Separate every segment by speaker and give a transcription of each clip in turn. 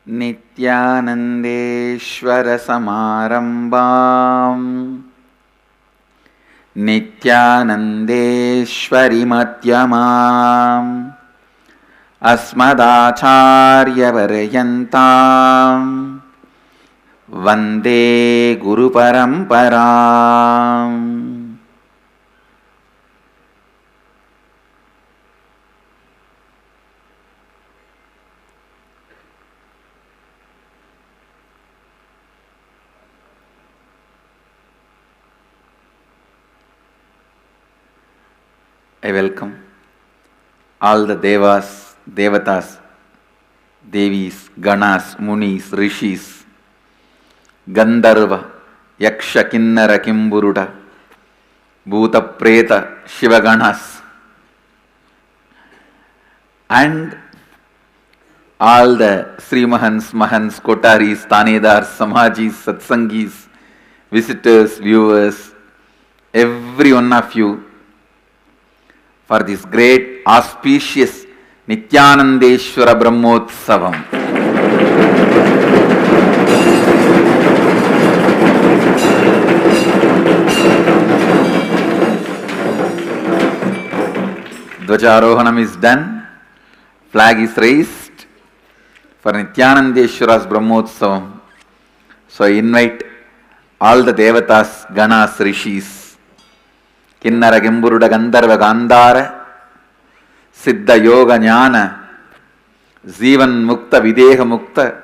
Speaker 1: नित्यानन्देश्वरसमारम्भाम् नित्यानन्देश्वरिमध्यमाम् अस्मदाचार्यपर्यन्ताम् वन्दे गुरुपरम्पराम्. I welcome all the Devas, Devatas, Devis, Ganas, Munis, Rishis, Gandharva, Yaksha, Kinnara, Kimburuda, Bhuta, Preta, Shiva Ganas, and all the Sri Mahans, Mahans, Kotaris, Tanedars, Samajis, Satsangis, visitors, viewers, every one of you, for this great auspicious Nityanandeshwara Brahmotsavam. Dvajarohanam is done, flag is raised for Nityanandeshwara's Brahmotsavam. So I invite all the Devatas, Ganas, Rishis, Kinnara, Gimburuda, Gandharva, Gandhara, Siddha, Yoga, Jnana, Jivan Mukta, Videha Mukta,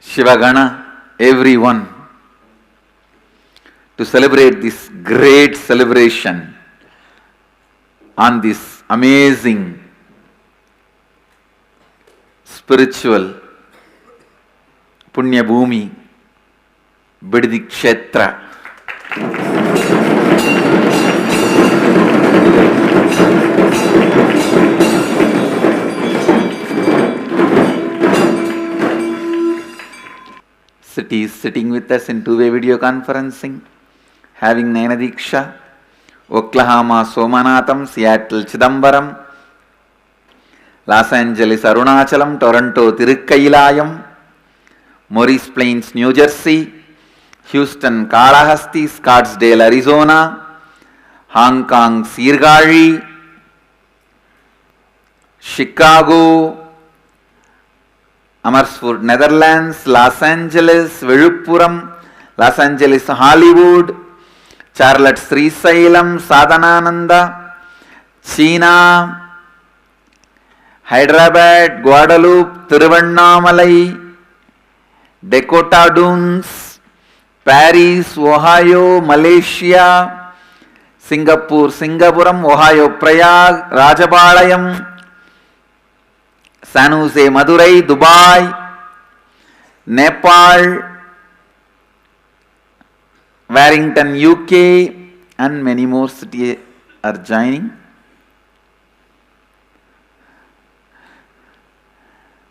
Speaker 1: Shivagana, everyone, to celebrate this great celebration on this amazing spiritual Punya Bhumi, Biddi Kshetra. Cities sitting with us in two-way video conferencing, having Nayana Diksha, Oklahoma Somanatham, Seattle Chidambaram, Los Angeles Arunachalam, Toronto Tirukkailayam, Morris Plains, New Jersey, Houston Kalahasti, Scottsdale, Arizona, Hong Kong Sirgari, Chicago, Amersfoort, Netherlands, Los Angeles, Viluppuram, Los Angeles, Hollywood, Charlotte, Srisailam, Sadhanananda, China, Hyderabad, Guadalupe, Tiruvannamalai, Dakota Dunes, Paris, Ohio, Malaysia, Singapore, Singapuram, Ohio, Prayag, Rajapalayam, San Jose, Madurai, Dubai, Nepal, Warrington, UK, and many more cities are joining.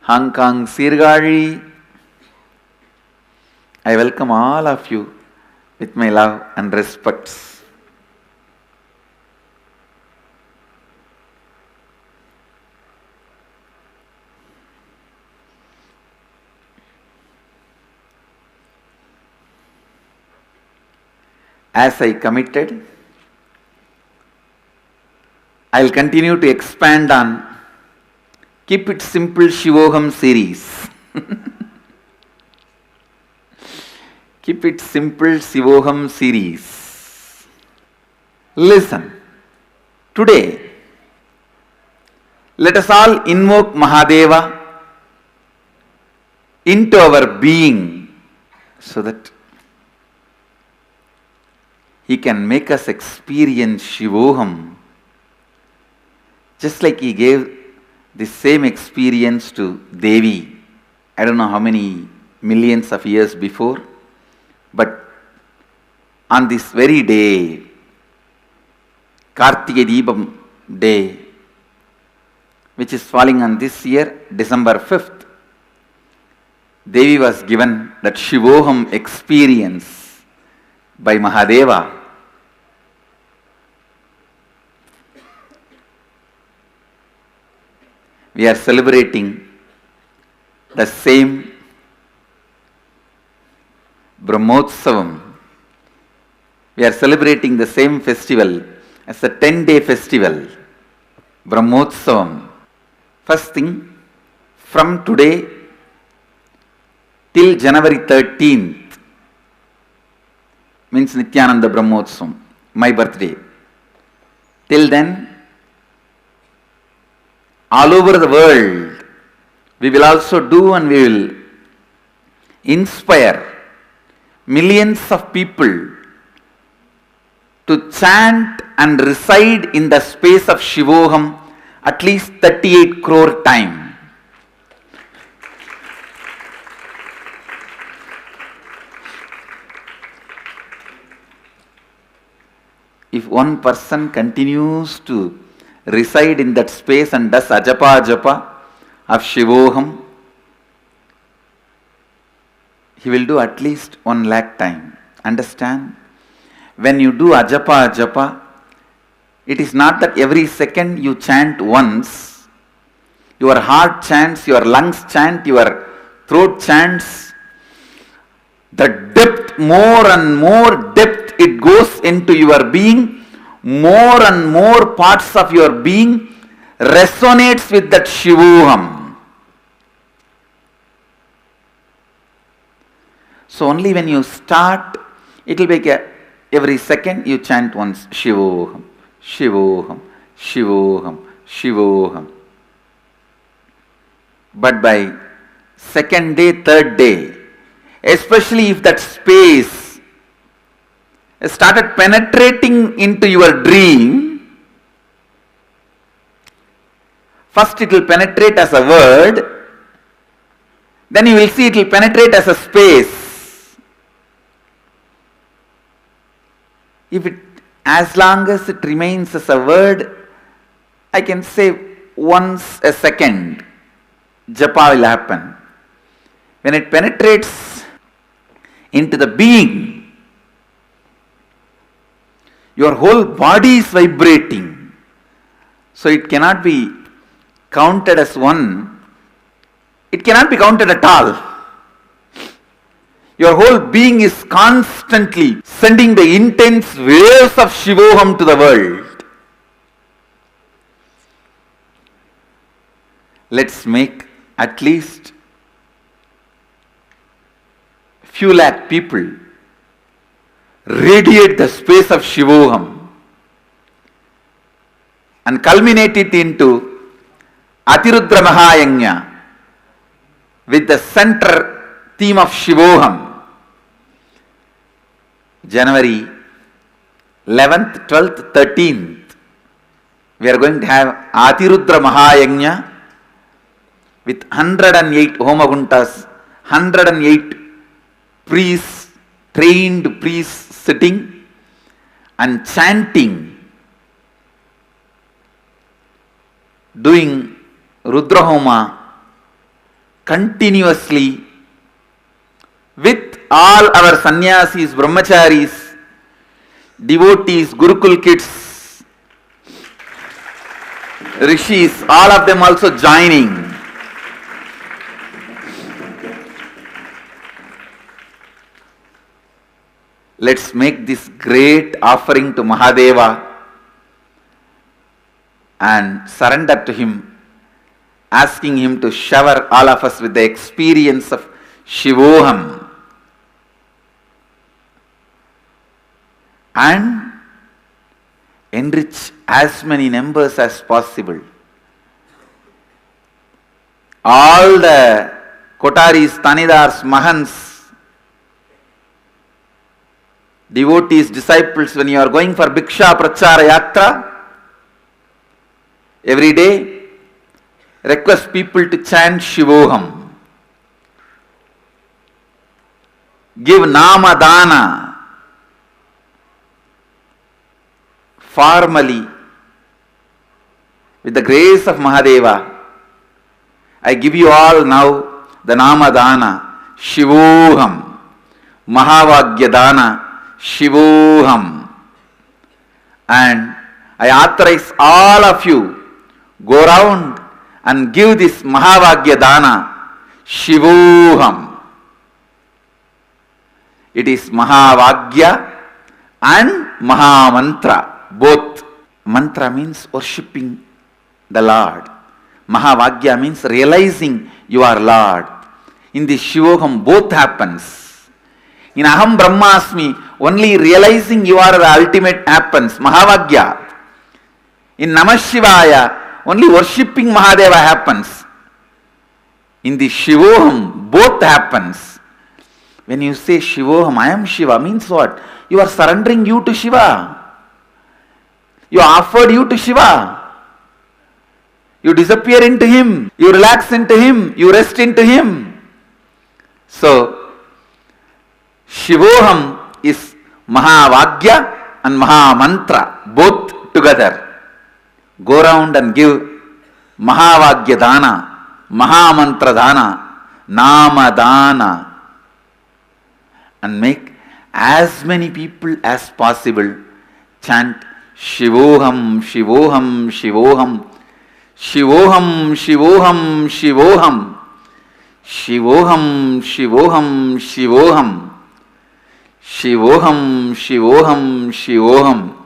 Speaker 1: Hong Kong, Sirgari. I welcome all of you with my love and respects. As I committed, I will continue to expand on Keep It Simple Shivoham series. Keep It Simple Shivoham series. Listen, today, let us all invoke Mahadeva into our being so that he can make us experience Shivoham, just like he gave the same experience to Devi, I don't know how many millions of years before, but on this very day, Kartika Deepam day, which is falling on this year, December 5th, Devi was given that Shivoham experience by Mahadeva. We are celebrating the same Brahmotsavam. We are celebrating the same festival as a 10-day festival, Brahmotsavam. First thing, from today till January 13th, means Nityananda Brahmotsavam, my birthday. Till then, all over the world, we will also do and we will inspire millions of people to chant and reside in the space of Shivoham at least 38 crore times. If one person continues to reside in that space and does ajapa of Shivoham, he will do at least 1 lakh time. Understand? When you do ajapa, it is not that every second you chant once. Your heart chants, your lungs chant, your throat chants. The depth, more and more depth it goes into your being, more and more parts of your being resonates with that Shivoham. So only when you start, it will be every second you chant once Shivoham, Shivoham, Shivoham, Shivoham. But by second day, third day, especially if that space started penetrating into your dream, first it will penetrate as a word, then you will see it will penetrate as a space. If it, as long as it remains as a word, I can say once a second, japa will happen. When it penetrates into the being, your whole body is vibrating. So it cannot be counted as one. It cannot be counted at all. Your whole being is constantly sending the intense waves of Shivoham to the world. Let's make at least few lakh people radiate the space of Shivoham and culminate it into Atirudra Mahayagna with the center theme of Shivoham. January 11th, 12th, 13th, we are going to have Atirudra Mahayagna with 108 Homaguntas, 108 priests, trained priests sitting and chanting, doing Rudra Homa continuously with all our sannyasis, brahmacharis, devotees, Gurukul kids, rishis, all of them also joining. Let's make this great offering to Mahadeva and surrender to him, asking him to shower all of us with the experience of Shivoham and enrich as many numbers as possible. All the Kotaris, Tanidars, Mahants, devotees, disciples, when you are going for Bhiksha Prachara Yatra, every day request people to chant Shivoham. Give Nama Dana formally with the grace of Mahadeva. I give you all now the Nama Dana, Shivoham, Mahavagya Dana, Shivoham. And I authorize all of you, go round and give this Mahavagya Dana, Shivoham. It is Mahavagya and Mahamantra, both. Mantra means worshipping the Lord. Mahavagya means realizing you are Lord. In this Shivoham, both happens. In Aham Brahmasmi, only realizing you are the ultimate happens, Mahavagya. In Namah Shivaya, only worshipping Mahadeva happens. In the Shivoham, both happens. When you say Shivoham, I am Shiva, means what? You are surrendering you to Shiva. You offered you to Shiva. You disappear into Him. You relax into Him. You rest into Him. So, Shivoham is Mahavagya and Mahamantra, both together. Go around and give Mahavagya Dana, Mahamantra Dana, Nama Dana, and make as many people as possible chant Shivoham, Shivoham, Shivoham, Shivoham, Shivoham, Shivoham, Shivoham, Shivoham, Shivoham, Shivoham, Shivoham, Shivoham,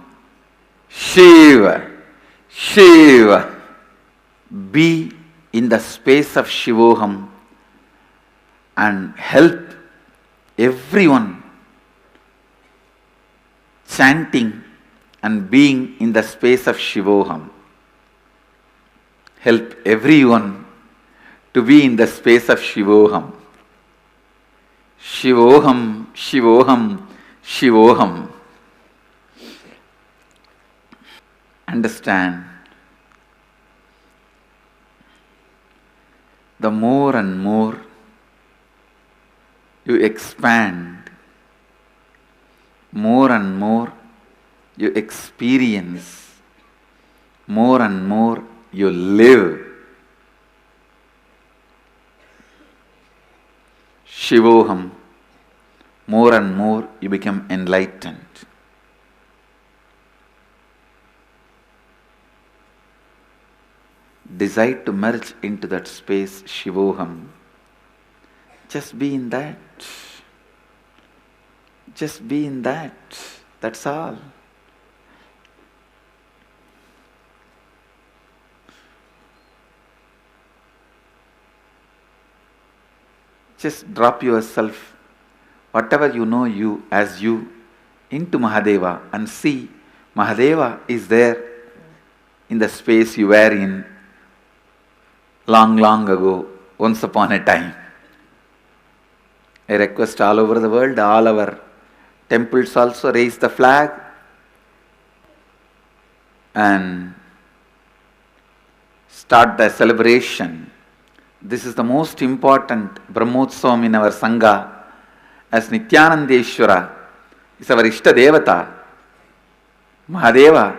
Speaker 1: Shiva, Shiva. Be in the space of Shivoham and help everyone chanting and being in the space of Shivoham. Help everyone to be in the space of Shivoham. Shivoham, Shivoham, Shivoham. Understand, the more and more you expand, more and more you experience, more and more you live. Shivoham, more and more you become enlightened. Decide to merge into that space, Shivoham. Just be in that. Just be in that. That's all. Just drop yourself, whatever you know you, as you, into Mahadeva and see Mahadeva is there in the space you were in long, long ago, once upon a time. I request all over the world, all our temples also raise the flag and start the celebration. This is the most important Brahmotsavam in our Sangha, as Nityanandeshwara is our Ishta Devata. Mahadeva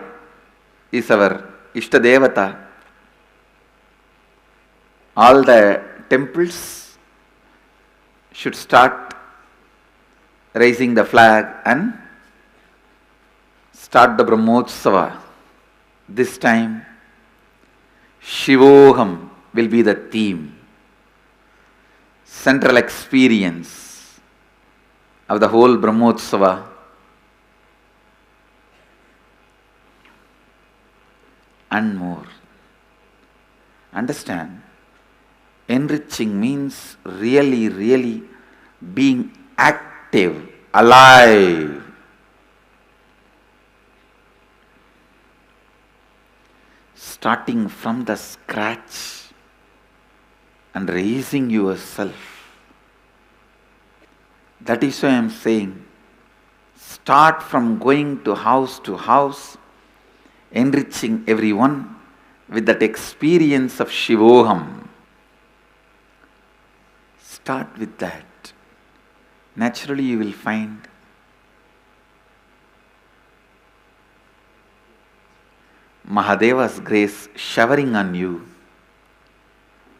Speaker 1: is our Ishta Devata. All the temples should start raising the flag and start the Brahmotsava. This time, Shivoham will be the theme, central experience of the whole Brahmotsava. And more. Understand, enriching means really, really being active, alive. Starting from the scratch and raising yourself. That is why I am saying, start from going to house, enriching everyone with that experience of Shivoham. Start with that. Naturally you will find Mahadeva's grace showering on you.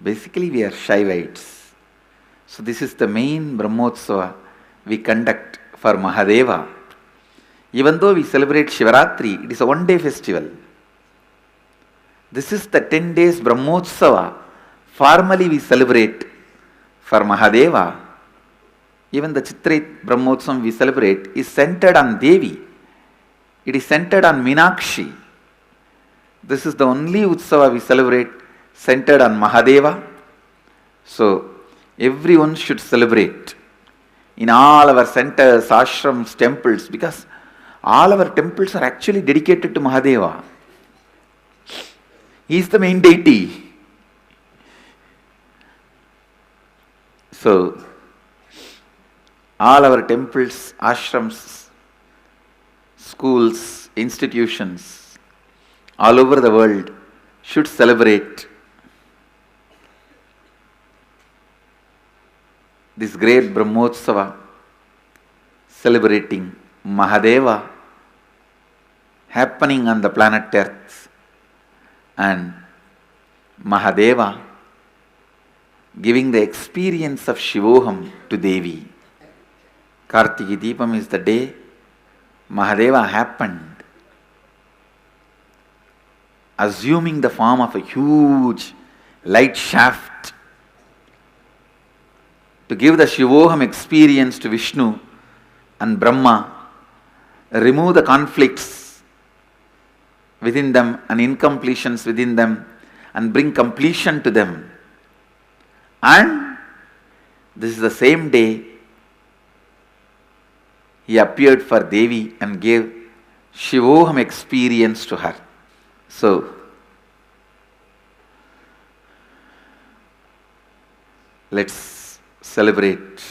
Speaker 1: Basically we are Shaivites. So this is the main Brahmotsava we conduct for Mahadeva. Even though we celebrate Shivaratri, it is a one-day festival. This is the 10 days Brahmotsava. Formally we celebrate For Mahadeva, even the Chitrait Brahmotsavam we celebrate is centered on Devi. It is centered on Meenakshi. This is the only Utsava we celebrate centered on Mahadeva. So, everyone should celebrate in all our centers, ashrams, temples, because all our temples are actually dedicated to Mahadeva. He is the main deity. So, all our temples, ashrams, schools, institutions, all over the world should celebrate this great Brahmotsava, celebrating Mahadeva happening on the planet Earth, and Mahadeva giving the experience of Shivoham to Devi. Kartiki Deepam is the day Mahadeva happened, assuming the form of a huge light shaft to give the Shivoham experience to Vishnu and Brahma, remove the conflicts within them and incompletions within them, and bring completion to them. And this is the same day he appeared for Devi and gave Shivoham experience to her. So, let's celebrate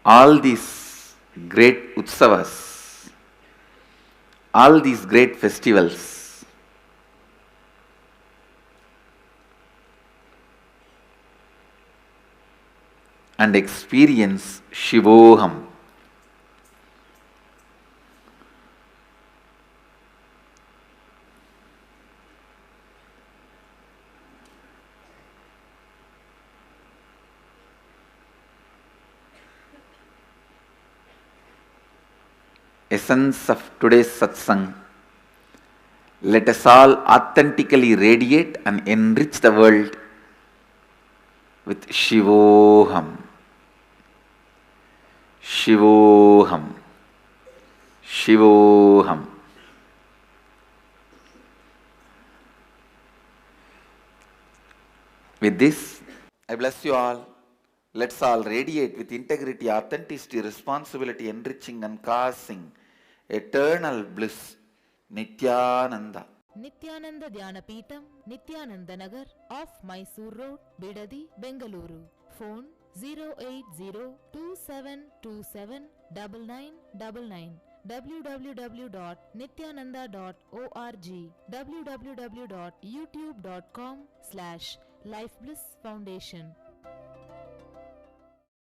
Speaker 1: all these great Utsavas, all these great festivals, and experience Shivoham. Essence of today's satsang. Let us all authentically radiate and enrich the world with Shivoham. Shivoham. Shivoham. With this, I bless you all. Let's all radiate with integrity, authenticity, responsibility, enriching and causing eternal bliss. Nityananda.
Speaker 2: Nityananda Dhyanapitham, Nityananda Nagar, off Mysore Road, Bidadi, Bengaluru. Phone 08027279999. www.nityananda.org. www.youtube.com/Life Bliss Foundation.